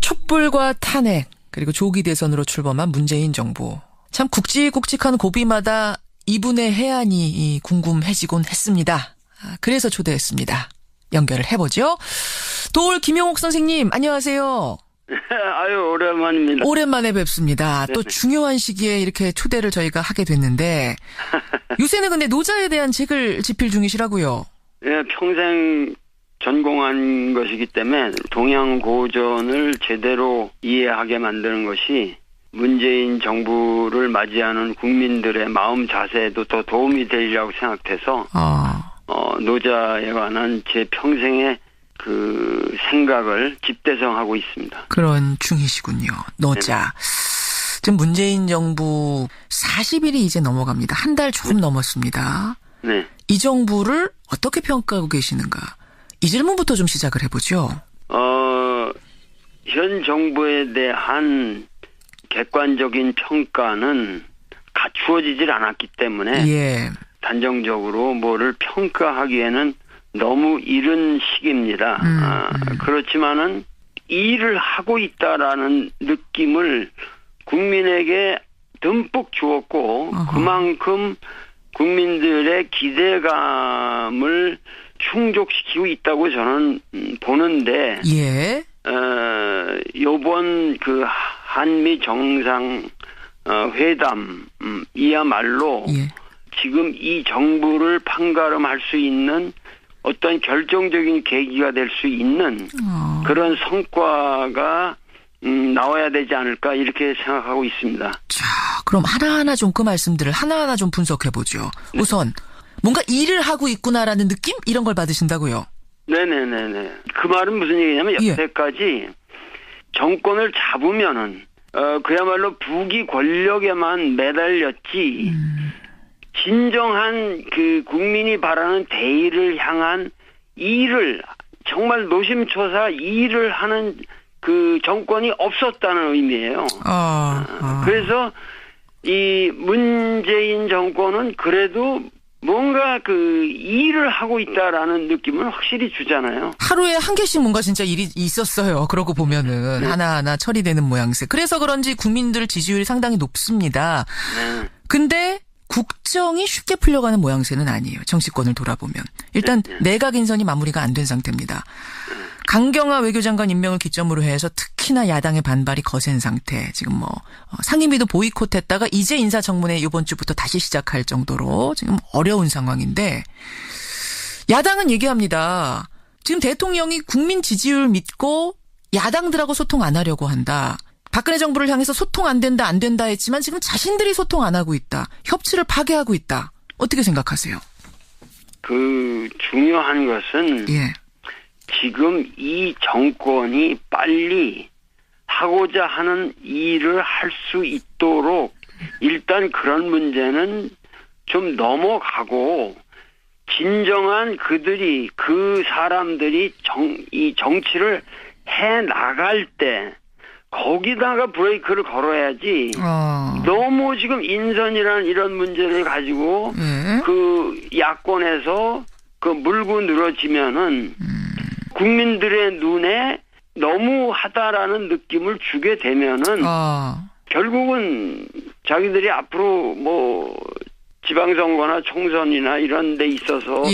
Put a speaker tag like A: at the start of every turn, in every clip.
A: 촛불과 탄핵 그리고 조기 대선으로 출범한 문재인 정부. 참 굵직굵직한 고비마다 이분의 해안이 궁금해지곤 했습니다. 그래서 초대했습니다. 연결을 해보죠. 도올 김용옥 선생님 안녕하세요.
B: 아유 오랜만입니다.
A: 오랜만에 뵙습니다.
B: 네네.
A: 또 중요한 시기에 이렇게 초대를 저희가 하게 됐는데 요새는 근데 노자에 대한 책을 집필 중이시라고요.
B: 예, 평생 전공한 것이기 때문에 동양 고전을 제대로 이해하게 만드는 것이 문재인 정부를 맞이하는 국민들의 마음 자세에도 더 도움이 되리라고 생각해서 노자에 관한 제 평생의 그 생각을 집대성하고 있습니다.
A: 그런 중이시군요. 노자. 네. 지금 문재인 정부 40일이 이제 넘어갑니다. 한 달 조금 넘었습니다.
B: 네.
A: 이 정부를 어떻게 평가하고 계시는가? 이 질문부터 좀 시작을 해보죠.
B: 현 정부에 대한 객관적인 평가는 갖추어지질 않았기 때문에
A: 예.
B: 단정적으로 뭐를 평가하기에는 너무 이른 시기입니다. 그렇지만은 일을 하고 있다라는 느낌을 국민에게 듬뿍 주었고 그만큼 국민들의 기대감을 충족시키고 있다고 저는 보는데
A: 예.
B: 요번 그 한미 정상 회담 이야말로
A: 예.
B: 지금 이 정부를 판가름할 수 있는 어떤 결정적인 계기가 될 수 있는 그런 성과가 나와야 되지 않을까 이렇게 생각하고 있습니다.
A: 자, 그럼 하나하나 좀 그 말씀들을 하나하나 좀 분석해보죠.
B: 네.
A: 우선 뭔가 일을 하고 있구나라는 느낌? 이런 걸 받으신다고요?
B: 네네네네. 그 말은 무슨 얘기냐면
A: 예.
B: 여태까지 정권을 잡으면은 그야말로 부귀 권력에만 매달렸지 진정한 그 국민이 바라는 대의를 향한 일을 정말 노심초사 일을 하는 그 정권이 없었다는 의미예요. 그래서 이 문재인 정권은 그래도 뭔가 그 일을 하고 있다라는 느낌을 확실히 주잖아요.
A: 하루에 한 개씩 뭔가 진짜 일이 있었어요. 그러고 보면은
B: 네.
A: 하나하나 처리되는 모양새. 그래서 그런지 국민들 지지율이 상당히 높습니다.
B: 네.
A: 근데 국정이 쉽게 풀려가는 모양새는 아니에요. 정치권을 돌아보면. 일단 내각 인선이 마무리가 안 된 상태입니다. 강경화 외교장관 임명을 기점으로 해서 특히나 야당의 반발이 거센 상태. 지금 뭐 상임위도 보이콧했다가 이제 인사청문회 이번 주부터 다시 시작할 정도로 지금 어려운 상황인데 야당은 얘기합니다. 지금 대통령이 국민 지지율 믿고 야당들하고 소통 안 하려고 한다. 박근혜 정부를 향해서 소통 안 된다 했지만 지금 자신들이 소통 안 하고 있다. 협치를 파괴하고 있다. 어떻게 생각하세요?
B: 그 중요한 것은
A: 예.
B: 지금 이 정권이 빨리 하고자 하는 일을 할 수 있도록 일단 그런 문제는 좀 넘어가고 진정한 그 사람들이 이 정치를 해 나갈 때 거기다가 브레이크를 걸어야지. 너무 지금 인선이라는 이런 문제를 가지고 그 야권에서 그 물고 늘어지면은 국민들의 눈에 너무하다라는 느낌을 주게 되면은 결국은 자기들이 앞으로 뭐 지방선거나 총선이나 이런 데 있어서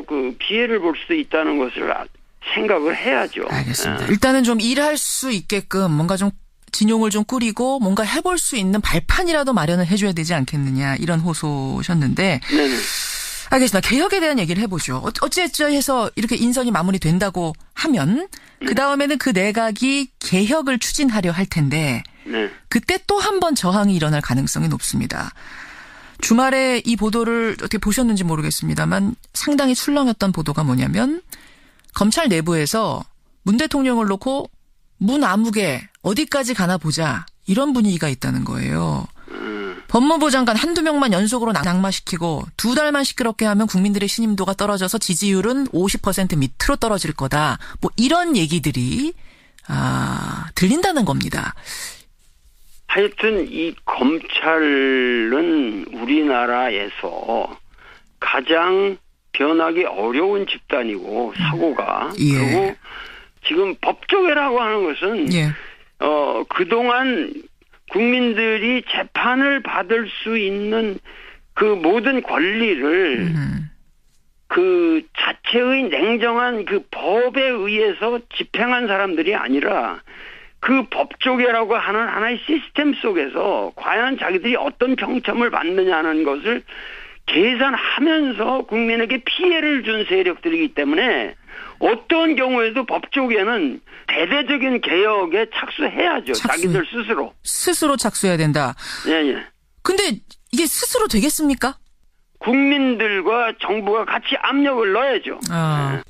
B: 그 피해를 볼 수도 있다는 것을 생각을 해야죠.
A: 알겠습니다. 일단은 좀 일할 수 있게끔 뭔가 좀 진용을 좀 꾸리고 뭔가 해볼 수 있는 발판이라도 마련을 해줘야 되지 않겠느냐 이런 호소셨는데
B: 네네.
A: 알겠습니다. 개혁에 대한 얘기를 해보죠. 어찌해서 이렇게 인선이 마무리된다고 하면 그다음에는 그 내각이 개혁을 추진하려 할 텐데 그때 또 한 번 저항이 일어날 가능성이 높습니다. 주말에 이 보도를 어떻게 보셨는지 모르겠습니다만 상당히 출렁였던 보도가 뭐냐면 검찰 내부에서 문 대통령을 놓고 문 아무개 어디까지 가나 보자 이런 분위기가 있다는 거예요. 법무부 장관 한두 명만 연속으로 낙마시키고 2달만 시끄럽게 하면 국민들의 신임도가 떨어져서 지지율은 50% 밑으로 떨어질 거다. 뭐 이런 얘기들이 들린다는 겁니다.
B: 하여튼 이 검찰은 우리나라에서 가장 변하기 어려운 집단이고 사고가 그리고 지금 법조계라고 하는 것은
A: 예.
B: 그동안 국민들이 재판을 받을 수 있는 그 모든 권리를 그 자체의 냉정한 그 법에 의해서 집행한 사람들이 아니라 그 법조계라고 하는 하나의 시스템 속에서 과연 자기들이 어떤 평점을 받느냐는 것을 계산하면서 국민에게 피해를 준 세력들이기 때문에 어떤 경우에도 법조계는 대대적인 개혁에 착수해야죠. 자기들 스스로
A: 착수해야 된다.
B: 예.
A: 근데 이게 스스로 되겠습니까?
B: 국민들과 정부가 같이 압력을 넣어야죠.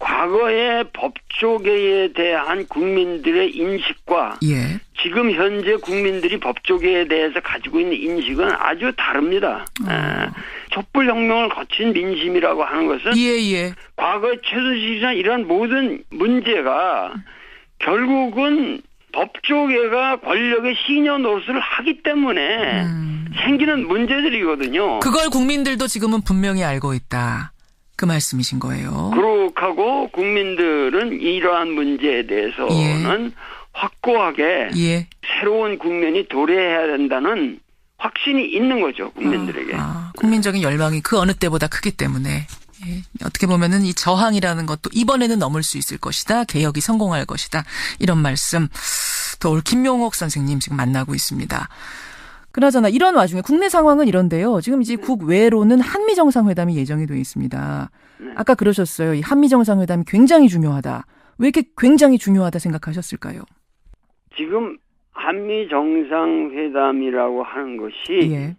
B: 과거의 법조계에 대한 국민들의 인식과
A: 예.
B: 지금 현재 국민들이 법조계에 대해서 가지고 있는 인식은 아주 다릅니다. 촛불혁명을 거친 민심이라고 하는 것은
A: 예.
B: 과거의 최순실이나 이런 모든 문제가 결국은 법조계가 권력의 시녀 노릇을 하기 때문에 생기는 문제들이거든요.
A: 그걸 국민들도 지금은 분명히 알고 있다. 그 말씀이신 거예요.
B: 그렇고 국민들은 이러한 문제에 대해서는 확고하게 새로운 국면이 도래해야 된다는 확신이 있는 거죠. 국민들에게.
A: 국민적인 열망이 그 어느 때보다 크기 때문에. 예, 어떻게 보면은 이 저항이라는 것도 이번에는 넘을 수 있을 것이다. 개혁이 성공할 것이다. 이런 말씀 또 올 김용옥 선생님 지금 만나고 있습니다. 그나저나 이런 와중에 국내 상황은 이런데요. 지금 이제 국외로는 한미 정상회담이 예정이 되어 있습니다. 아까 그러셨어요. 이 한미 정상회담이 굉장히 중요하다. 왜 이렇게 굉장히 중요하다 생각하셨을까요?
B: 지금 한미 정상회담이라고 하는 것이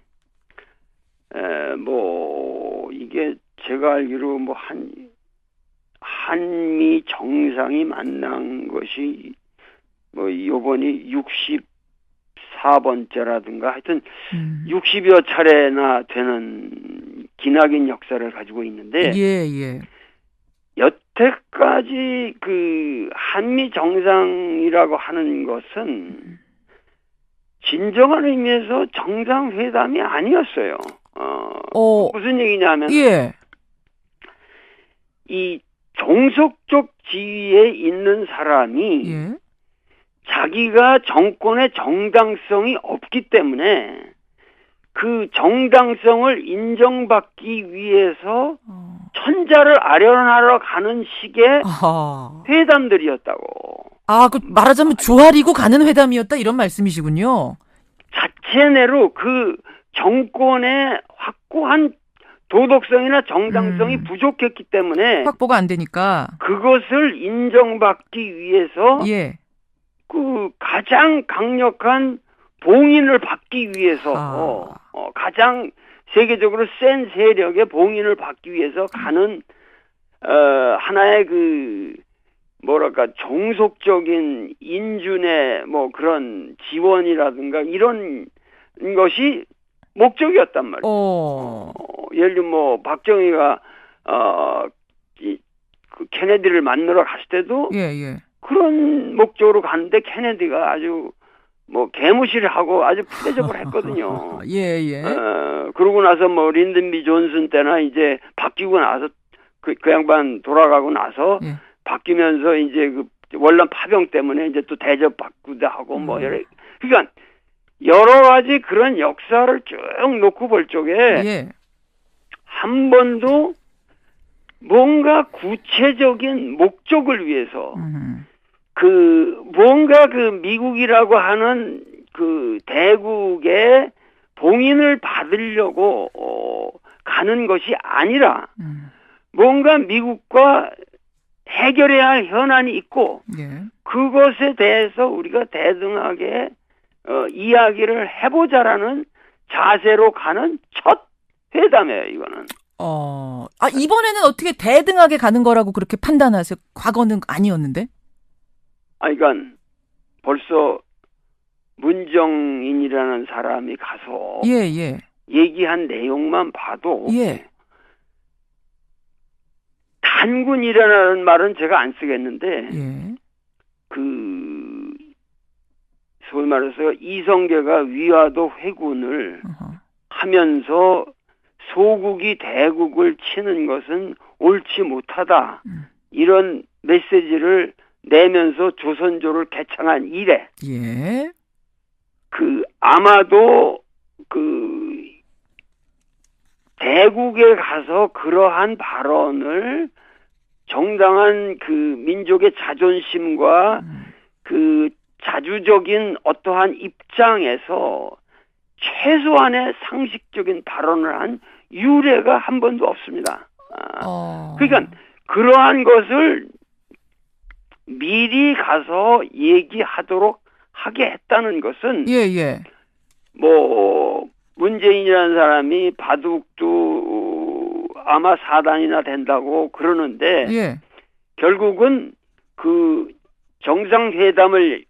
B: 이게 제가 알기로 한미 정상이 만난 것이 요번이 64번째라든가 하여튼 60여 차례나 되는 기나긴 역사를 가지고 있는데 여태까지 그 한미 정상이라고 하는 것은 진정한 의미에서 정상회담이 아니었어요. 무슨 얘기냐면 이 종속적 지위에 있는 사람이 자기가 정권의 정당성이 없기 때문에 그 정당성을 인정받기 위해서 천자를 아련하러 가는 식의 회담들이었다고.
A: 그 말하자면 조아리고 가는 회담이었다 이런 말씀이시군요.
B: 자체내로 그 정권의 확고한 도덕성이나 정당성이 부족했기 때문에
A: 확보가 안 되니까
B: 그것을 인정받기 위해서 그 가장 강력한 봉인을 받기 위해서 가장 세계적으로 센 세력의 봉인을 받기 위해서 가는 하나의 그 종속적인 인준의 그런 지원이라든가 이런 것이 목적이었단 말이에요. 예를 들면 박정희가 그 케네디를 만나러 갔을 때도 그런 목적으로 갔는데 케네디가 아주 개무시를 하고 아주 푸대접을 했거든요. 그러고 나서 린든 B 존슨 때나 이제 바뀌고 나서 그 양반 돌아가고 나서 바뀌면서 이제 그 월남 파병 때문에 이제 또 대접 받기도 하고 그러니까 여러 가지 그런 역사를 쭉 놓고 볼 적에 한 번도 뭔가 구체적인 목적을 위해서 뭔가 그 미국이라고 하는 그 대국의 봉인을 받으려고 가는 것이 아니라 뭔가 미국과 해결해야 할 현안이 있고 그것에 대해서 우리가 대등하게 이야기를 해보자라는 자세로 가는 첫 회담이에요, 이거는.
A: 이번에는 어떻게 대등하게 가는 거라고 그렇게 판단하세요? 과거는 아니었는데?
B: 그러니까 벌써 문정인이라는 사람이 가서 얘기한 내용만 봐도 단군이라는 말은 제가 안 쓰겠는데 그 소위 말해서 이성계가 위화도 회군을 하면서 소국이 대국을 치는 것은 옳지 못하다. 이런 메시지를 내면서 조선조를 개창한 이래
A: 예.
B: 아마도 대국에 가서 그러한 발언을 정당한 민족의 자존심과 자주적인 어떠한 입장에서 최소한의 상식적인 발언을 한 유례가 한 번도 없습니다. 그러니까 그러한 것을 미리 가서 얘기하도록 하게 했다는 것은
A: 예.
B: 문재인이라는 사람이 바둑도 아마 4단이나 된다고 그러는데
A: 예.
B: 결국은 정상회담을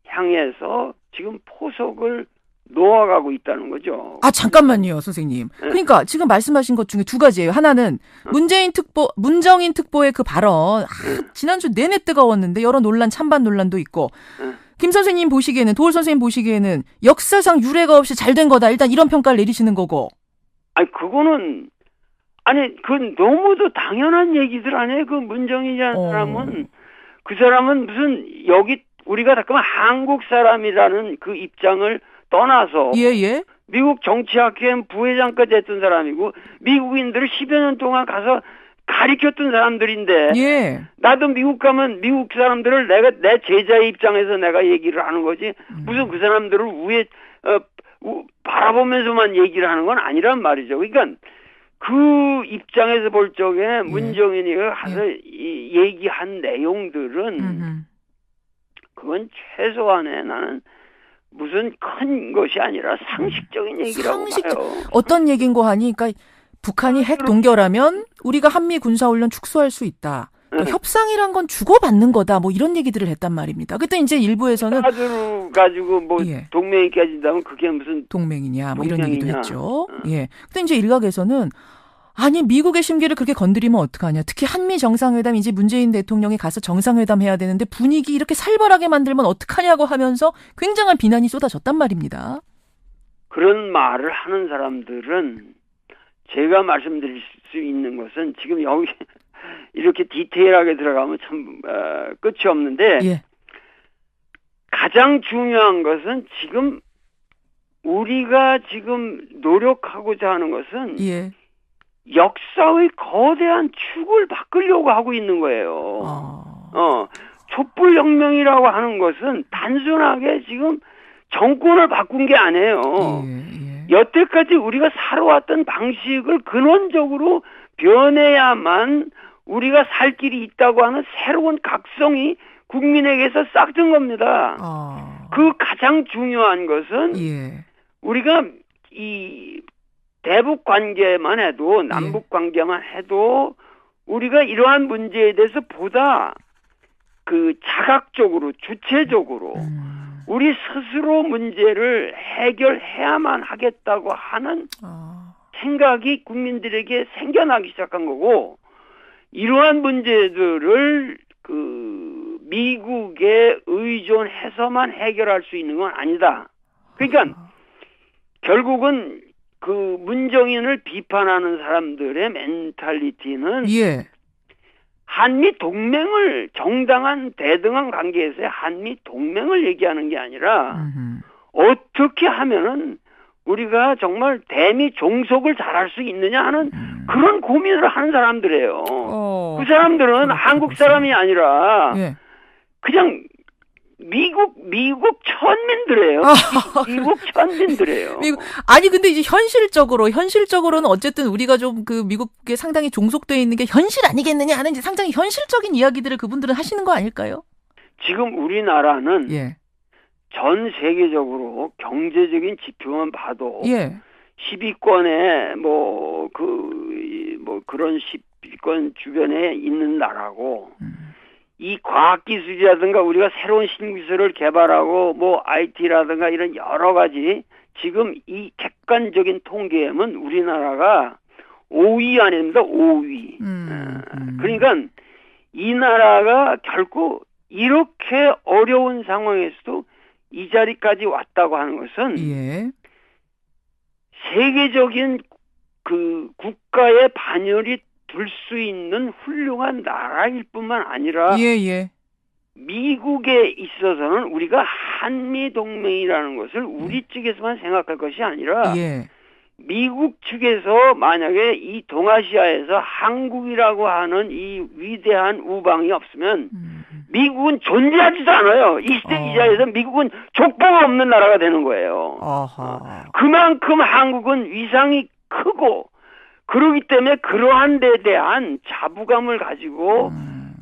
B: 향해서 지금 포석을 놓아가고 있다는 거죠.
A: 잠깐만요, 선생님. 그러니까 지금 말씀하신 것 중에 두 가지예요. 하나는 문정인 특보의 그 발언 지난주 내내 뜨거웠는데 여러 논란, 찬반 논란도 있고 김 선생님 보시기에는, 도올 선생님 보시기에는 역사상 유례가 없이 잘된 거다. 일단 이런 평가를 내리시는 거고.
B: 그건 너무도 당연한 얘기들 아니에요. 문정인이라는 사람은 그 사람은 무슨 우리가 잠깐만 한국 사람이라는 그 입장을 떠나서
A: 예.
B: 미국 정치학회 부회장까지 했던 사람이고 미국인들을 10여 년 동안 가서 가리켰던 사람들인데
A: 예.
B: 나도 미국 가면 미국 사람들을 내 제자의 입장에서 내가 얘기를 하는 거지 무슨 그 사람들을 바라보면서만 얘기를 하는 건 아니란 말이죠. 그러니까 그 입장에서 볼 적에 문정인이 가서 얘기한 내용들은 그건 최소한의 나는 무슨 큰 것이 아니라 상식적인 얘기라고 봐요.
A: 어떤 얘기인고 하니, 그러니까 북한이 핵 동결하면 우리가 한미 군사훈련 축소할 수 있다. 그러니까 협상이란 건 주고받는 거다. 이런 얘기들을 했단 말입니다. 그때 이제 일부에서는
B: 가지고 동맹이 깨진다면 그게 무슨
A: 동맹이냐 이런 얘기도 했죠. 예. 근데 이제 일각에서는 아니 미국의 심기를 그렇게 건드리면 어떡하냐. 특히 한미 정상회담 이제 문재인 대통령이 가서 정상회담 해야 되는데 분위기 이렇게 살벌하게 만들면 어떡하냐고 하면서 굉장한 비난이 쏟아졌단 말입니다.
B: 그런 말을 하는 사람들은 제가 말씀드릴 수 있는 것은 지금 여기 이렇게 디테일하게 들어가면 참 끝이 없는데
A: 예.
B: 가장 중요한 것은 지금 우리가 지금 노력하고자 하는 것은
A: 예.
B: 역사의 거대한 축을 바꾸려고 하고 있는 거예요. 촛불혁명이라고 하는 것은 단순하게 지금 정권을 바꾼 게 아니에요. 여태까지 우리가 살아왔던 방식을 근원적으로 변해야만 우리가 살 길이 있다고 하는 새로운 각성이 국민에게서 싹튼 겁니다. 그 가장 중요한 것은 우리가 이 대북 관계만 해도 남북 관계만 해도 우리가 이러한 문제에 대해서 보다 자각적으로 주체적으로 우리 스스로 문제를 해결해야만 하겠다고 하는 생각이 국민들에게 생겨나기 시작한 거고 이러한 문제들을 미국에 의존해서만 해결할 수 있는 건 아니다. 그러니까 결국은 문정인을 비판하는 사람들의 멘탈리티는 한미 동맹을 정당한 대등한 관계에서의 한미 동맹을 얘기하는 게 아니라 어떻게 하면은 우리가 정말 대미 종속을 잘할 수 있느냐 하는 그런 고민을 하는 사람들이에요. 그 사람들은 한국 사람이 아니라 그냥 미국 천민들이에요. 미국 천민들이에요.
A: 아니 근데 이제 현실적으로는 어쨌든 우리가 좀 미국에 상당히 종속되어 있는 게 현실 아니겠느냐 하는 이제 상당히 현실적인 이야기들을 그분들은 하시는 거 아닐까요?
B: 지금 우리나라는 전 세계적으로 경제적인 지표만 봐도 10위권에 그런 10위권 주변에 있는 나라고 이 과학기술이라든가 우리가 새로운 신기술을 개발하고 IT라든가 이런 여러 가지 지금 이 객관적인 통계에는 우리나라가 5위 아닙니다. 5위. 그러니까 이 나라가 결코 이렇게 어려운 상황에서도 이 자리까지 왔다고 하는 것은 세계적인 국가의 반열이 들 수 있는 훌륭한 나라일 뿐만 아니라 미국에 있어서는 우리가 한미동맹이라는 것을 우리 측에서만 생각할 것이 아니라
A: 예.
B: 미국 측에서 만약에 이 동아시아에서 한국이라고 하는 이 위대한 우방이 없으면 미국은 존재하지도 않아요. 이 시대 이자에서 미국은 족보가 없는 나라가 되는 거예요. 그만큼 한국은 위상이 크고 그러기 때문에 그러한 데 대한 자부감을 가지고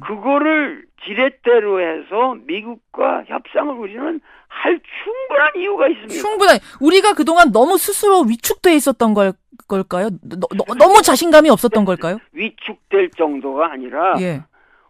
B: 그거를 지렛대로 해서 미국과 협상을 우리는 할 충분한 이유가 있습니다.
A: 충분한. 우리가 그동안 너무 스스로 위축돼 있었던 걸까요? 너무 자신감이 없었던 걸까요?
B: 위축될 정도가 아니라
A: 예.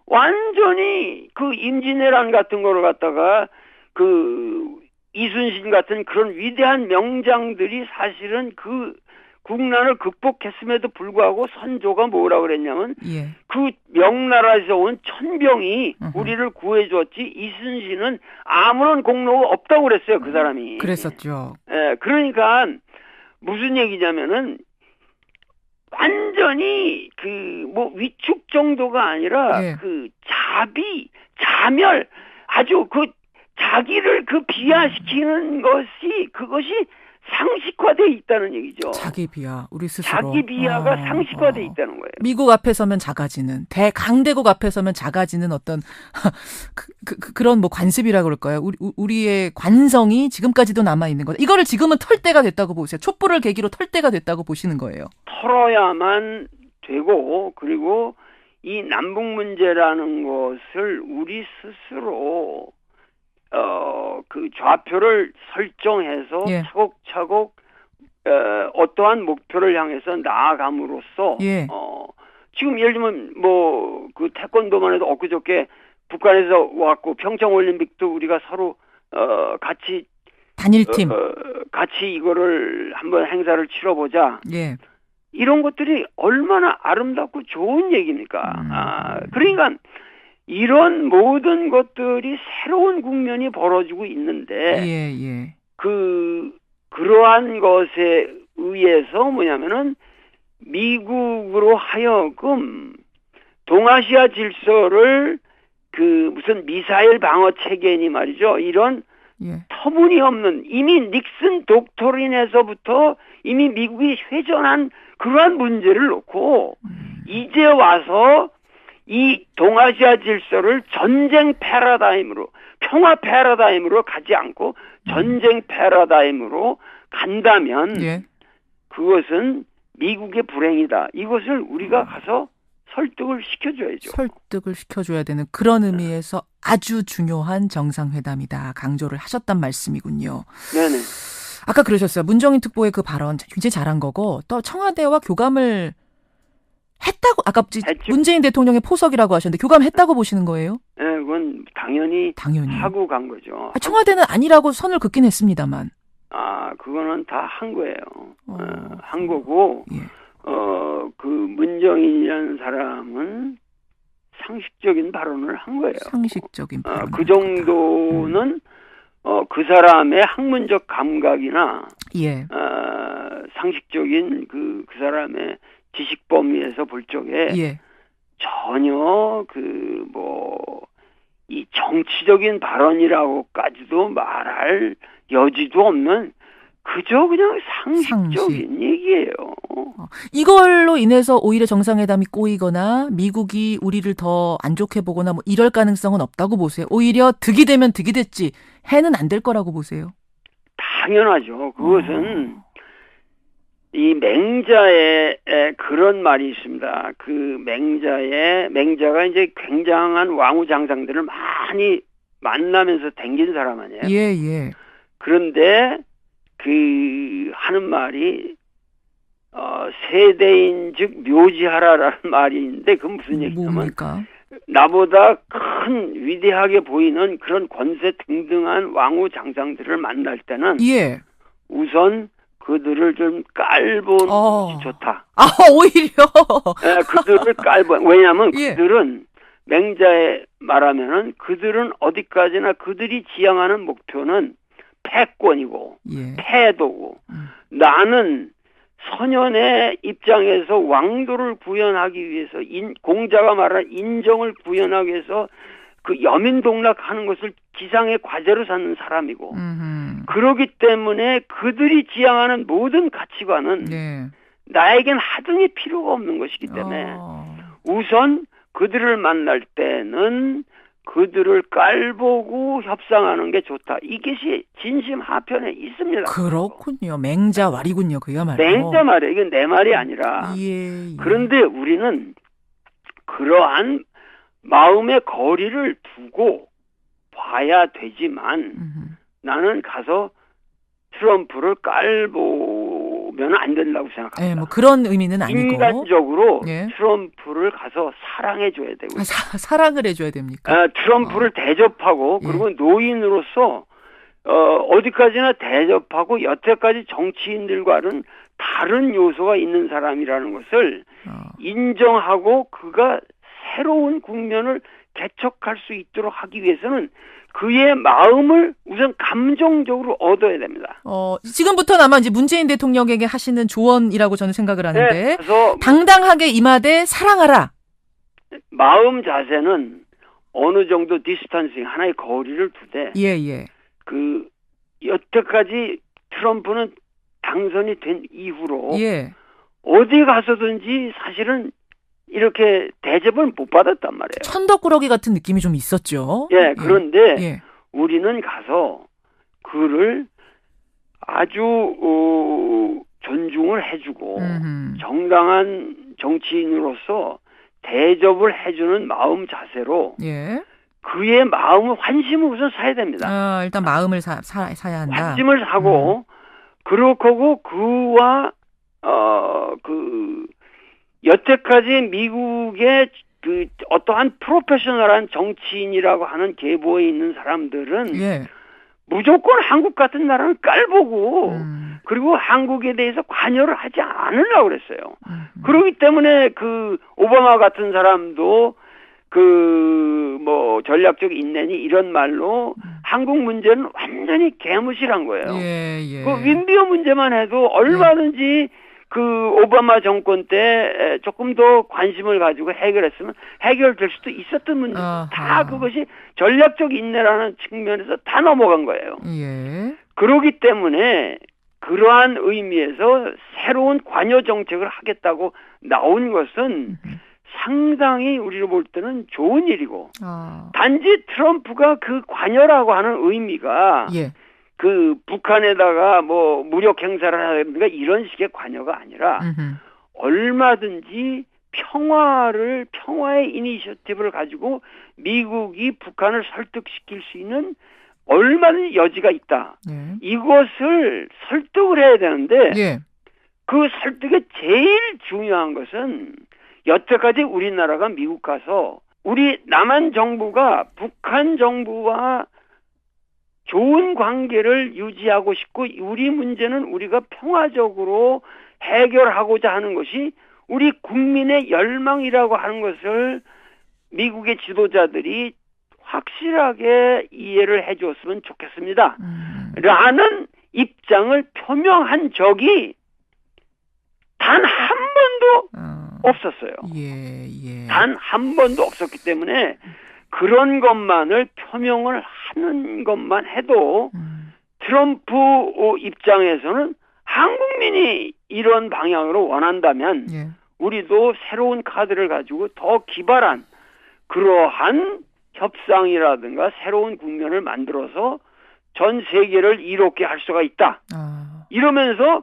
B: 완전히 그 임진왜란 같은 거를 갖다가 그 이순신 같은 그런 위대한 명장들이 사실은 그 국난을 극복했음에도 불구하고 선조가 뭐라 그랬냐면
A: 예.
B: 그 명나라에서 온 천병이 우리를 구해줬지 이순신은 아무런 공로가 없다고 그랬어요. 그 사람이.
A: 그랬었죠.
B: 예, 그러니까 무슨 얘기냐면은 완전히 그 뭐 위축 정도가 아니라
A: 예.
B: 그 자멸 아주 그 자기를 그 비하시키는 것이 그것이 상식화돼 있다는 얘기죠.
A: 자기 비하, 우리 스스로.
B: 자기 비하가 상식화돼 있다는 거예요.
A: 미국 앞에 서면 작아지는, 강대국 앞에 서면 작아지는 어떤 그런 뭐 관습이라 그럴까요? 우리의 관성이 지금까지도 남아 있는 거다. 이거를 지금은 털 때가 됐다고 보세요. 촛불을 계기로 털 때가 됐다고 보시는 거예요.
B: 털어야만 되고 그리고 이 남북 문제라는 것을 우리 스스로 그 좌표를 설정해서
A: 예.
B: 차곡차곡 어떠한 목표를 향해서 나아감으로써
A: 예.
B: 지금 예를 들면 뭐 그 태권도만 해도 엊그저께 북한에서 왔고 평창 올림픽도 우리가 서로 같이
A: 단일팀
B: 같이 이거를 한번 행사를 치러보자.
A: 예.
B: 이런 것들이 얼마나 아름답고 좋은 얘기입니까? 그러니까 이런 모든 것들이 새로운 국면이 벌어지고 있는데
A: 예.
B: 그러한 것에 의해서 뭐냐면은 미국으로 하여금 동아시아 질서를 그 무슨 미사일 방어 체계니 말이죠. 이런
A: 예.
B: 터무니없는 이미 닉슨 독토린에서부터 이미 미국이 회전한 그러한 문제를 놓고 이제 와서 이 동아시아 질서를 전쟁 패러다임으로 평화 패러다임으로 가지 않고 전쟁 패러다임으로 간다면
A: 예.
B: 그것은 미국의 불행이다. 이것을 우리가 가서 설득을 시켜줘야죠.
A: 설득을 시켜줘야 되는 그런 의미에서 아주 중요한 정상회담이다. 강조를 하셨단 말씀이군요.
B: 네네.
A: 아까 그러셨어요. 문정인 특보의 그 발언 굉장히 잘한 거고 또 청와대와 교감을 했다고 아까 문재인 대통령의 포석이라고 하셨는데 교감했다고 보시는 거예요?
B: 네, 그건 당연히 하고 간 거죠.
A: 청와대는 아니라고 선을 긋긴 했습니다만.
B: 그거는 다 한 거예요. 한 거고
A: 예.
B: 그 문정인이라는 사람은 상식적인 발언을 한 거예요.
A: 상식적인 발언.
B: 그 정도는 그 사람의 학문적 감각이나
A: 예.
B: 상식적인 그 사람의 지식 범위에서 볼 적에
A: 예.
B: 전혀 이 정치적인 발언이라고까지도 말할 여지도 없는 그저 그냥 상식적인 얘기예요.
A: 이걸로 인해서 오히려 정상회담이 꼬이거나 미국이 우리를 더 안 좋게 보거나 뭐 이럴 가능성은 없다고 보세요. 오히려 득이 되면 득이 됐지 해는 안 될 거라고 보세요.
B: 당연하죠. 그것은 이 맹자에 그런 말이 있습니다. 그 맹자가 이제 굉장한 왕후장상들을 많이 만나면서 댕긴 사람 아니에요.
A: 예.
B: 그런데 그 하는 말이 세대인즉 묘지하라라는 말이 있는데 그건 무슨 얘기냐면
A: 뭡니까?
B: 나보다 큰 위대하게 보이는 그런 권세 등등한 왕후장상들을 만날 때는
A: 예.
B: 우선 그들을 좀 깔보는 것이 좋다.
A: 오히려.
B: 네, 그들을 왜냐하면
A: 예.
B: 그들은 맹자에 말하면은 그들은 어디까지나 그들이 지향하는 목표는 패권이고
A: 예.
B: 패도고 나는 선현의 입장에서 왕도를 구현하기 위해서 공자가 말한 인정을 구현하기 위해서 그 여민동락하는 것을 지상의 과제로 삼는 사람이고 그러기 때문에 그들이 지향하는 모든 가치관은
A: 네.
B: 나에겐 하등이 필요가 없는 것이기 때문에 우선 그들을 만날 때는 그들을 깔보고 협상하는 게 좋다. 이것이 진심 하편에 있습니다.
A: 그렇군요. 맹자왈이군요. 그야말로.
B: 맹자말이에요. 이건 내 말이 아니라.
A: 예.
B: 그런데 우리는 그러한 마음의 거리를 두고 봐야 되지만 나는 가서 트럼프를 깔보면 안 된다고 생각합니다.
A: 네, 뭐 그런 의미는 아니고.
B: 인간적으로 예. 트럼프를 가서 사랑해줘야 되고.
A: 사랑을 해줘야 됩니까?
B: 트럼프를 대접하고 그리고 노인으로서 어디까지나 대접하고 여태까지 정치인들과는 다른 요소가 있는 사람이라는 것을 인정하고 그가 새로운 국면을 개척할 수 있도록 하기 위해서는 그의 마음을 우선 감정적으로 얻어야 됩니다.
A: 지금부터는 아마 이제 문재인 대통령에게 하시는 조언이라고 저는 생각을 하는데,
B: 네, 그래서
A: 당당하게 임하되 사랑하라.
B: 마음 자세는 어느 정도 디스턴싱, 하나의 거리를 두되,
A: 예.
B: 여태까지 트럼프는 당선이 된 이후로,
A: 예.
B: 어디 가서든지 사실은 이렇게 대접을 못 받았단 말이에요.
A: 천덕꾸러기 같은 느낌이 좀 있었죠.
B: 예, 그런데 우리는 가서 그를 아주 존중을 해주고 정당한 정치인으로서 대접을 해주는 마음 자세로 그의 마음을 환심을 우선 사야 됩니다.
A: 일단 마음을 사야 한다.
B: 환심을 사고 그렇고 그와 여태까지 미국의 그 어떠한 프로페셔널한 정치인이라고 하는 계보에 있는 사람들은 무조건 한국 같은 나라는 깔보고 그리고 한국에 대해서 관여를 하지 않으려고 그랬어요. 그렇기 때문에 그 오바마 같은 사람도 전략적 인내니 이런 말로 한국 문제는 완전히 개무시한 거예요. 그 윈비어 문제만 해도 얼마든지 그 오바마 정권 때 조금 더 관심을 가지고 해결했으면 해결될 수도 있었던 문제. 다 그것이 전략적 인내라는 측면에서 다 넘어간 거예요. 그러기 때문에 그러한 의미에서 새로운 관여 정책을 하겠다고 나온 것은 상당히 우리로 볼 때는 좋은 일이고 단지 트럼프가 그 관여라고 하는 의미가 그 북한에다가 뭐 무력 행사를 하든가 이런 식의 관여가 아니라 얼마든지 평화의 이니셔티브를 가지고 미국이 북한을 설득시킬 수 있는 얼마든지 여지가 있다. 이것을 설득을 해야 되는데 그 설득의 제일 중요한 것은 여태까지 우리나라가 미국 가서 우리 남한 정부가 북한 정부와 좋은 관계를 유지하고 싶고 우리 문제는 우리가 평화적으로 해결하고자 하는 것이 우리 국민의 열망이라고 하는 것을 미국의 지도자들이 확실하게 이해를 해줬으면 좋겠습니다. 라는 입장을 표명한 적이 단 한 번도 없었어요. 단 한 번도 없었기 때문에 그런 것만을 표명을 하는 것만 해도 트럼프 입장에서는 한국민이 이런 방향으로 원한다면 우리도 새로운 카드를 가지고 더 기발한 그러한 협상이라든가 새로운 국면을 만들어서 전 세계를 이롭게 할 수가 있다. 이러면서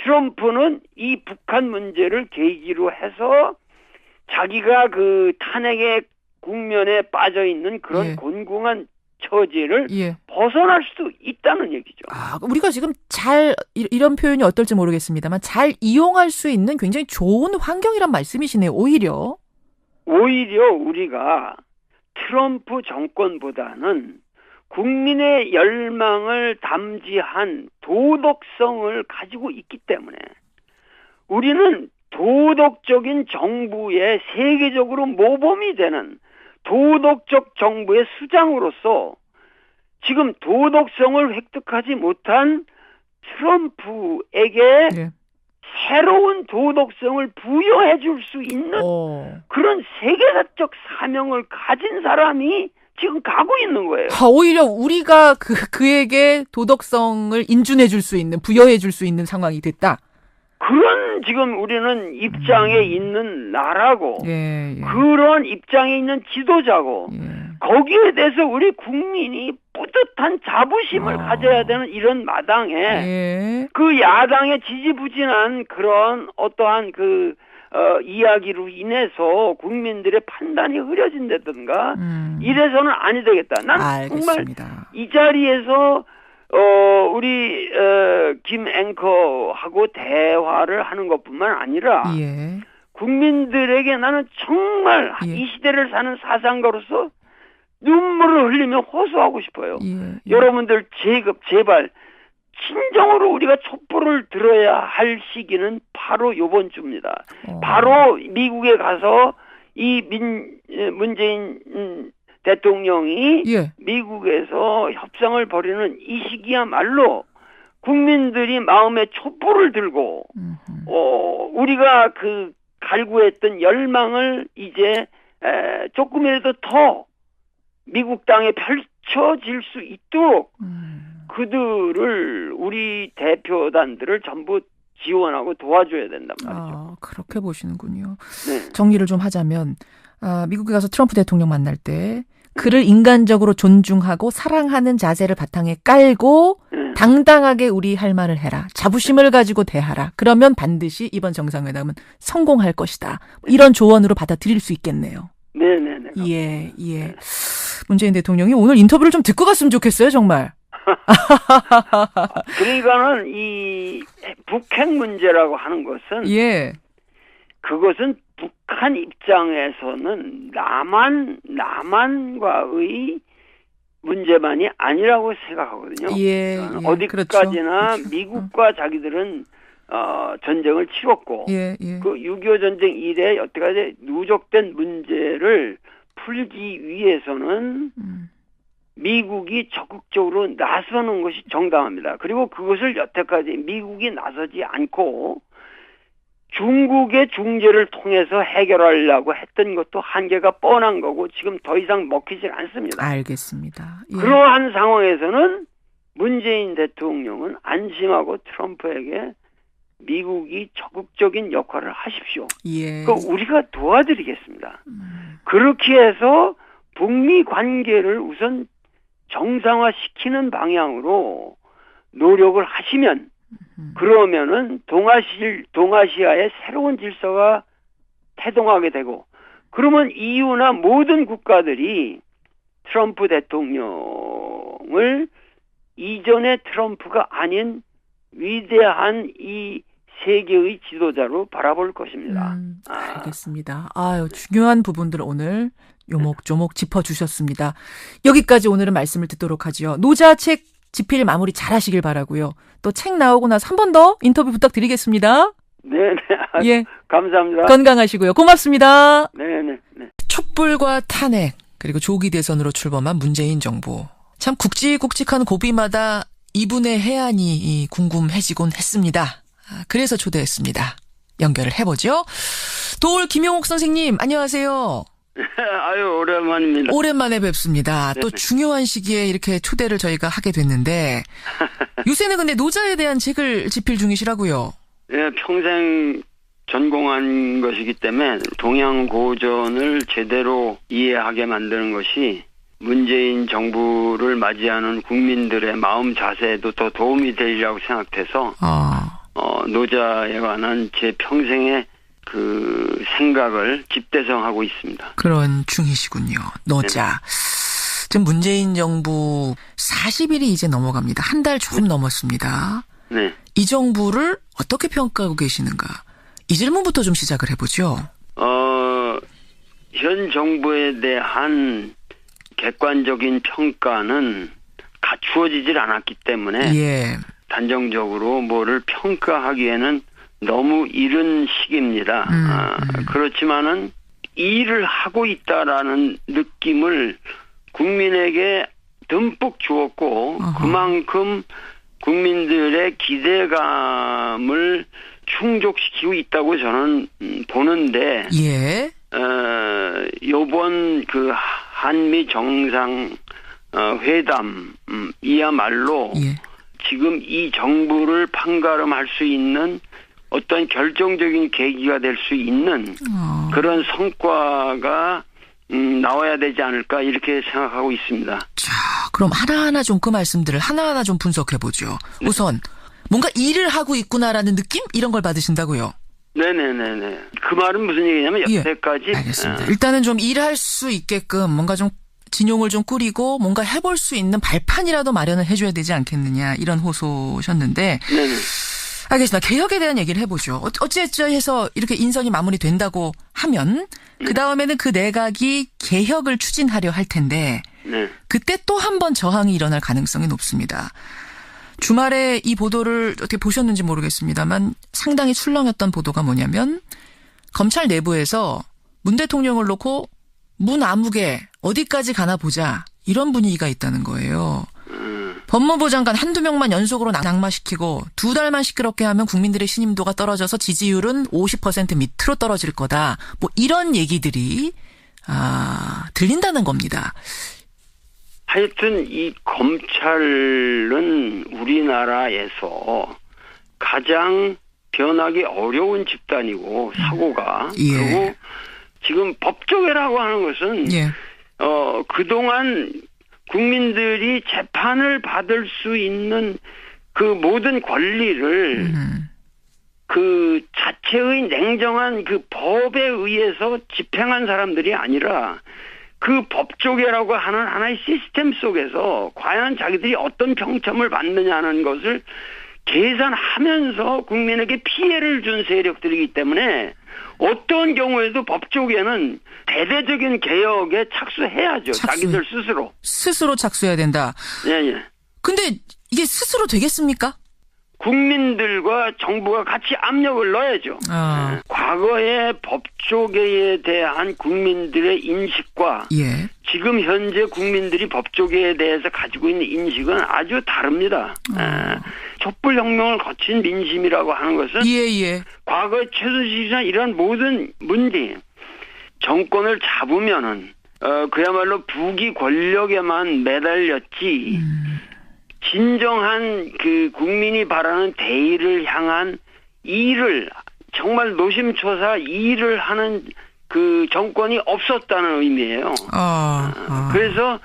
B: 트럼프는 이 북한 문제를 계기로 해서 자기가 그 탄핵의 국면에 빠져 있는 그런 곤궁한 처지를 벗어날 수도 있다는 얘기죠.
A: 우리가 지금 이런 표현이 어떨지 모르겠습니다만 잘 이용할 수 있는 굉장히 좋은 환경이란 말씀이시네요. 오히려 우리가 트럼프 정권보다는 국민의 열망을 담지한 도덕성을 가지고 있기 때문에 우리는 도덕적인 정부의 세계적으로 모범이 되는 도덕적 정부의 수장으로서 지금 도덕성을 획득하지 못한 트럼프에게 새로운 도덕성을 부여해 줄 수 있는 그런 세계사적 사명을 가진 사람이
B: 지금 가고 있는 거예요.
A: 오히려 우리가 그에게 도덕성을 인준해 줄 수 있는, 부여해 줄 수 있는 상황이 됐다.
B: 그런 지금 우리는 입장에 있는 나라고
A: 예.
B: 그런 입장에 있는 지도자고 거기에 대해서 우리 국민이 뿌듯한 자부심을 가져야 되는 이런 마당에 그 야당의 지지부진한 그런 어떠한 이야기로 인해서 국민들의 판단이 흐려진다든가 이래서는 아니 되겠다. 난
A: 알겠습니다.
B: 정말 이 자리에서 우리 김 앵커하고 대화를 하는 것뿐만 아니라 국민들에게 나는 정말 이 시대를 사는 사상가로서 눈물을 흘리며 호소하고 싶어요. 여러분들 제발 진정으로 우리가 촛불을 들어야 할 시기는 바로 이번 주입니다. 바로 미국에 가서 이 문재인 대통령이 미국에서 협상을 벌이는 이 시기야말로 국민들이 마음에 촛불을 들고 우리가 갈구했던 열망을 이제 조금이라도 더 미국 땅에 펼쳐질 수 있도록 그들을 우리 대표단들을 전부 지원하고 도와줘야 된단 말이죠.
A: 그렇게 보시는군요.
B: 네.
A: 정리를 좀 하자면 미국에 가서 트럼프 대통령 만날 때 그를 인간적으로 존중하고 사랑하는 자세를 바탕에 깔고 당당하게 우리 할 말을 해라. 자부심을 가지고 대하라. 그러면 반드시 이번 정상회담은 성공할 것이다. 이런 조언으로 받아들일 수 있겠네요.
B: 네네네.
A: 예. 문재인 대통령이 오늘 인터뷰를 좀 듣고 갔으면 좋겠어요, 정말.
B: 그러니까는 이 북핵 문제라고 하는 것은 그것은 북한 입장에서는 남한과의 문제만이 아니라고 생각하거든요. 어디까지나
A: 그렇죠.
B: 미국과 자기들은 전쟁을 치렀고 그 6.25 전쟁 이래 여태까지 누적된 문제를 풀기 위해서는 미국이 적극적으로 나서는 것이 정당합니다. 그리고 그것을 여태까지 미국이 나서지 않고 중국의 중재를 통해서 해결하려고 했던 것도 한계가 뻔한 거고 지금 더 이상 먹히질 않습니다.
A: 알겠습니다.
B: 그러한 상황에서는 문재인 대통령은 안심하고 트럼프에게 미국이 적극적인 역할을 하십시오. 우리가 도와드리겠습니다. 그렇게 해서 북미 관계를 우선 정상화시키는 방향으로 노력을 하시면 그러면은 동아시아의 새로운 질서가 태동하게 되고 그러면 EU나 모든 국가들이 트럼프 대통령을 이전의 트럼프가 아닌 위대한 이 세계의 지도자로 바라볼 것입니다.
A: 알겠습니다. 중요한 부분들 오늘 요목조목 짚어주셨습니다. 여기까지 오늘은 말씀을 듣도록 하죠. 노자 책 집필 마무리 잘 하시길 바라고요. 또 책 나오고 나서 한 번 더 인터뷰 부탁드리겠습니다.
B: 네. 감사합니다.
A: 건강하시고요. 고맙습니다.
B: 네.
A: 촛불과 탄핵 그리고 조기 대선으로 출범한 문재인 정부. 참 굵직굵직한 고비마다 이분의 해안이 궁금해지곤 했습니다. 그래서 초대했습니다. 연결을 해보죠. 도올 김용옥 선생님 안녕하세요.
B: 아유 오랜만입니다.
A: 오랜만에 뵙습니다. 또 중요한 시기에 이렇게 초대를 저희가 하게 됐는데 요새는 근데 노자에 대한 책을 집필 중이시라고요.
B: 네, 평생 전공한 것이기 때문에 동양고전을 제대로 이해하게 만드는 것이 문재인 정부를 맞이하는 국민들의 마음 자세에도 더 도움이 되리라고 생각돼서 노자에 관한 제 평생의 그 생각을 집대성하고 있습니다.
A: 그런 중이시군요. 노자. 지금 문재인 정부 40일이 이제 넘어갑니다. 한 달 조금 넘었습니다.
B: 네.
A: 이 정부를 어떻게 평가하고 계시는가? 이 질문부터 좀 시작을 해보죠.
B: 현 정부에 대한 객관적인 평가는 갖추어지질 않았기 때문에 단정적으로 뭐를 평가하기에는 너무 이른 시기입니다. 그렇지만은 일을 하고 있다라는 느낌을 국민에게 듬뿍 주었고 그만큼 국민들의 기대감을 충족시키고 있다고 저는 보는데 요번 그 한미 정상 회담이야말로
A: 예.
B: 지금 이 정부를 판가름할 수 있는 어떤 결정적인 계기가 될 수 있는 그런 성과가 나와야 되지 않을까 이렇게 생각하고 있습니다.
A: 자, 그럼 하나하나 좀 그 말씀들을 하나하나 좀 분석해보죠. 우선 뭔가 일을 하고 있구나라는 느낌? 이런 걸 받으신다고요?
B: 네네네네. 그 말은 무슨 얘기냐면 여태까지.
A: 예, 알겠습니다. 일단은 좀 일할 수 있게끔 뭔가 좀 진용을 좀 꾸리고 뭔가 해볼 수 있는 발판이라도 마련을 해줘야 되지 않겠느냐 이런 호소셨는데.
B: 네네.
A: 알겠습니다. 개혁에 대한 얘기를 해보죠. 어찌해서 이렇게 인선이 마무리된다고 하면 그 다음에는 그 내각이 개혁을 추진하려 할 텐데
B: 네.
A: 그때 또 한 번 저항이 일어날 가능성이 높습니다. 주말에 이 보도를 어떻게 보셨는지 모르겠습니다만 상당히 출렁였던 보도가 뭐냐면 검찰 내부에서 문 대통령을 놓고 문 아무개 어디까지 가나 보자 이런 분위기가 있다는 거예요. 법무부 장관 한두 명만 연속으로 낙마시키고 2달만 시끄럽게 하면 국민들의 신임도가 떨어져서 지지율은 50% 밑으로 떨어질 거다. 뭐 이런 얘기들이 들린다는 겁니다.
B: 하여튼 이 검찰은 우리나라에서 가장 변하기 어려운 집단이고 사고가
A: 예.
B: 그리고 지금 법조계라고 하는 것은
A: 예.
B: 그동안 국민들이 재판을 받을 수 있는 그 모든 권리를 그 자체의 냉정한 그 법에 의해서 집행한 사람들이 아니라 그 법조계라고 하는 하나의 시스템 속에서 과연 자기들이 어떤 평점을 받느냐는 것을 계산하면서 국민에게 피해를 준 세력들이기 때문에 어떤 경우에도 법조계는 대대적인 개혁에 착수해야죠. 자기들 스스로.
A: 스스로 착수해야 된다.
B: 예, 예.
A: 근데 이게 스스로 되겠습니까?
B: 국민들과 정부가 같이 압력을 넣어야죠. 과거의 법조계에 대한 국민들의 인식과
A: 예.
B: 지금 현재 국민들이 법조계에 대해서 가지고 있는 인식은 아주 다릅니다. 촛불혁명을 거친 민심이라고 하는 것은
A: 예.
B: 과거의 최순실이나 이런 모든 문제 정권을 잡으면은 그야말로 부귀 권력에만 매달렸지 진정한 그 국민이 바라는 대의를 향한 일을 정말 노심초사 일을 하는 그 정권이 없었다는 의미예요. 그래서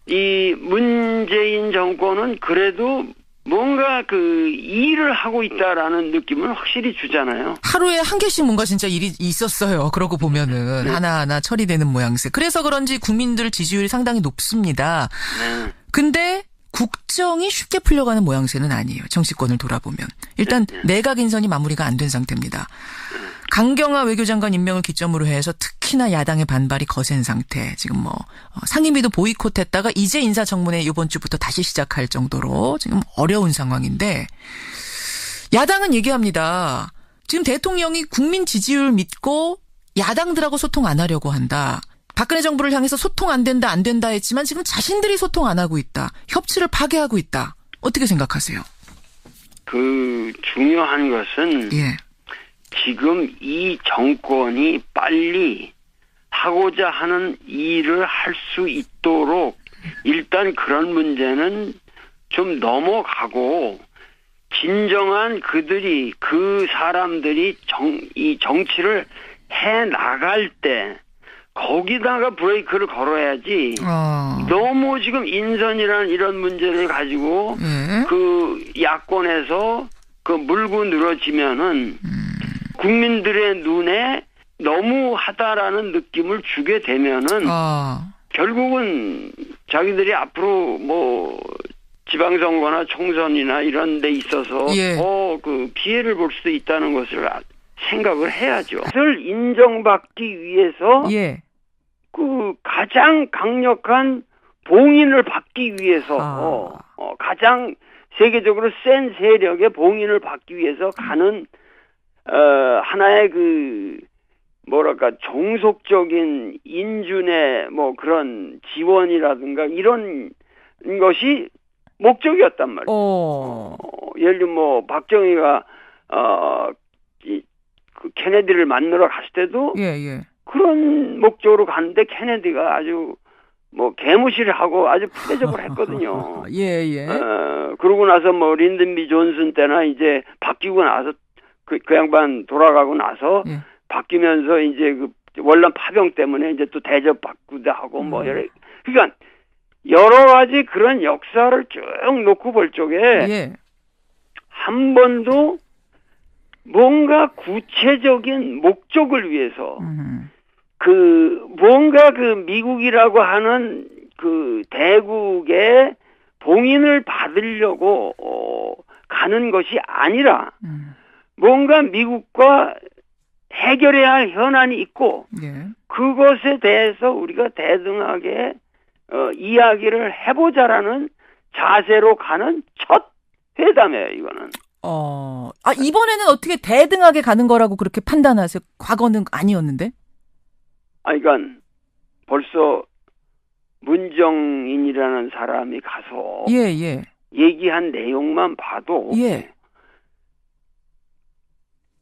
B: 이 문재인 정권은 그래도 뭔가 그 일을 하고 있다라는 느낌을 확실히 주잖아요.
A: 하루에 한 개씩 뭔가 진짜 일이 있었어요. 그러고 보면은 하나하나 처리되는 모양새. 그래서 그런지 국민들 지지율이 상당히 높습니다. 근데 국정이 쉽게 풀려가는 모양새는 아니에요. 정치권을 돌아보면. 일단 내각 인선이 마무리가 안 된 상태입니다. 강경화 외교장관 임명을 기점으로 해서 특히나 야당의 반발이 거센 상태. 지금 뭐 상임위도 보이콧했다가 이제 인사청문회 이번 주부터 다시 시작할 정도로 지금 어려운 상황인데 야당은 얘기합니다. 지금 대통령이 국민 지지율 믿고 야당들하고 소통 안 하려고 한다. 박근혜 정부를 향해서 소통 안 된다 했지만 지금 자신들이 소통 안 하고 있다. 협치를 파괴하고 있다. 어떻게 생각하세요?
B: 그 중요한 것은
A: 예.
B: 지금 이 정권이 빨리 하고자 하는 일을 할 수 있도록 일단 그런 문제는 좀 넘어가고 진정한 그 사람들이 이 정치를 해 나갈 때 거기다가 브레이크를 걸어야지. 너무 지금 인선이라는 이런 문제를 가지고 그 야권에서 그 물고 늘어지면은 국민들의 눈에 너무하다라는 느낌을 주게 되면은 결국은 자기들이 앞으로 뭐 지방선거나 총선이나 이런 데 있어서 그 피해를 볼 수도 있다는 것을 생각을 해야죠. 그것을 인정받기 위해서 그 가장 강력한 봉인을 받기 위해서 가장 세계적으로 센 세력의 봉인을 받기 위해서 가는 하나의 그 뭐랄까 종속적인 인준의 뭐 그런 지원이라든가 이런 것이 목적이었단 말이에요. 예를 들면 뭐 박정희가 그 케네디를 만나러 갔을 때도 그런 목적으로 갔는데 케네디가 아주 뭐 개무시하고 아주 푸대접을 했거든요.
A: 예, 예.
B: 그러고 나서 뭐 린든 B 존슨 때나 이제 바뀌고 나서 그 양반 돌아가고 나서
A: 예.
B: 바뀌면서 이제 그 월남 파병 때문에 이제 또 대접받기도 하고 뭐 그러니까 여러 가지 그런 역사를 쭉 놓고 볼 적에
A: 예.
B: 한 번도 뭔가 구체적인 목적을 위해서 그 뭔가 그 미국이라고 하는 그 대국의 봉인을 받으려고 가는 것이 아니라 뭔가 미국과 해결해야 할 현안이 있고
A: 예.
B: 그것에 대해서 우리가 대등하게 이야기를 해보자라는 자세로 가는 첫 회담이에요, 이거는.
A: 이번에는 어떻게 대등하게 가는 거라고 그렇게 판단하세요? 과거는 아니었는데?
B: 그러니까 벌써 문정인이라는 사람이 가서
A: 예.
B: 얘기한 내용만 봐도
A: 예.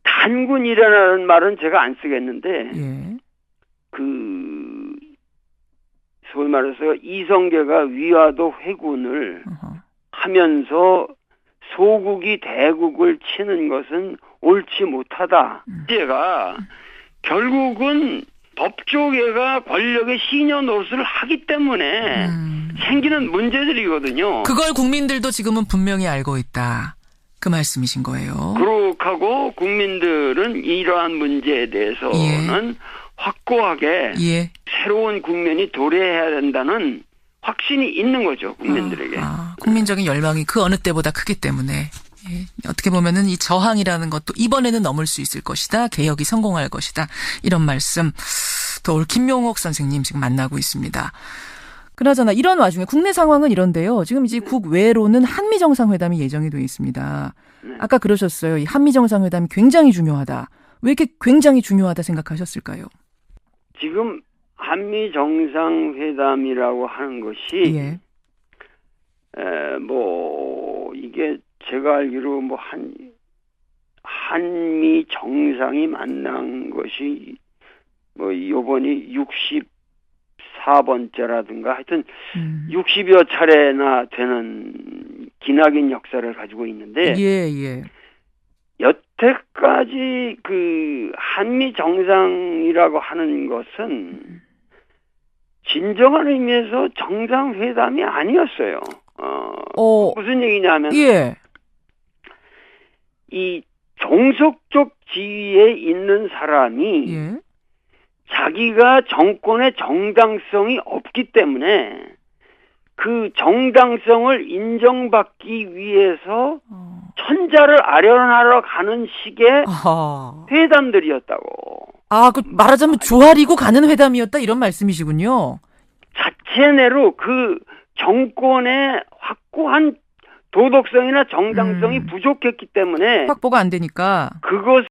B: 단군이라는 말은 제가 안 쓰겠는데
A: 예.
B: 그 소위 말해서 이성계가 위화도 회군을 하면서 소국이 대국을 치는 것은 옳지 못하다. 제가 결국은 법조계가 권력의 시녀 노릇을 하기 때문에 생기는 문제들이거든요.
A: 그걸 국민들도 지금은 분명히 알고 있다. 그 말씀이신 거예요.
B: 그렇고 국민들은 이러한 문제에 대해서는 확고하게 새로운 국면이 도래해야 된다는 확신이 있는 거죠, 국민들에게.
A: 국민적인 열망이 그 어느 때보다 크기 때문에 어떻게 보면은 이 저항이라는 것도 이번에는 넘을 수 있을 것이다. 개혁이 성공할 것이다. 이런 말씀 또 올 김용옥 선생님 지금 만나고 있습니다. 그나저나 이런 와중에 국내 상황은 이런데요. 지금 이제 국외로는 한미 정상회담이 예정이 되어 있습니다. 아까 그러셨어요. 이 한미 정상회담이 굉장히 중요하다. 왜 이렇게 굉장히 중요하다 생각하셨을까요?
B: 지금 한미 정상회담이라고 하는 것이 뭐 이게 제가 알기로 뭐 한미 정상이 만난 것이 뭐 요번이 64번째라든가 하여튼 60여 차례나 되는 기나긴 역사를 가지고 있는데 여태까지 그 한미 정상이라고 하는 것은 진정한 의미에서 정상회담이 아니었어요. 무슨 얘기냐면 이 종속적 지위에 있는 사람이 자기가 정권의 정당성이 없기 때문에 그 정당성을 인정받기 위해서 천자를 아련하러 가는 식의 회담들이었다고.
A: 그 말하자면 조아리고 가는 회담이었다 이런 말씀이시군요.
B: 자체내로 그 정권의 확고한 도덕성이나 정당성이 부족했기 때문에
A: 확보가 안 되니까
B: 그것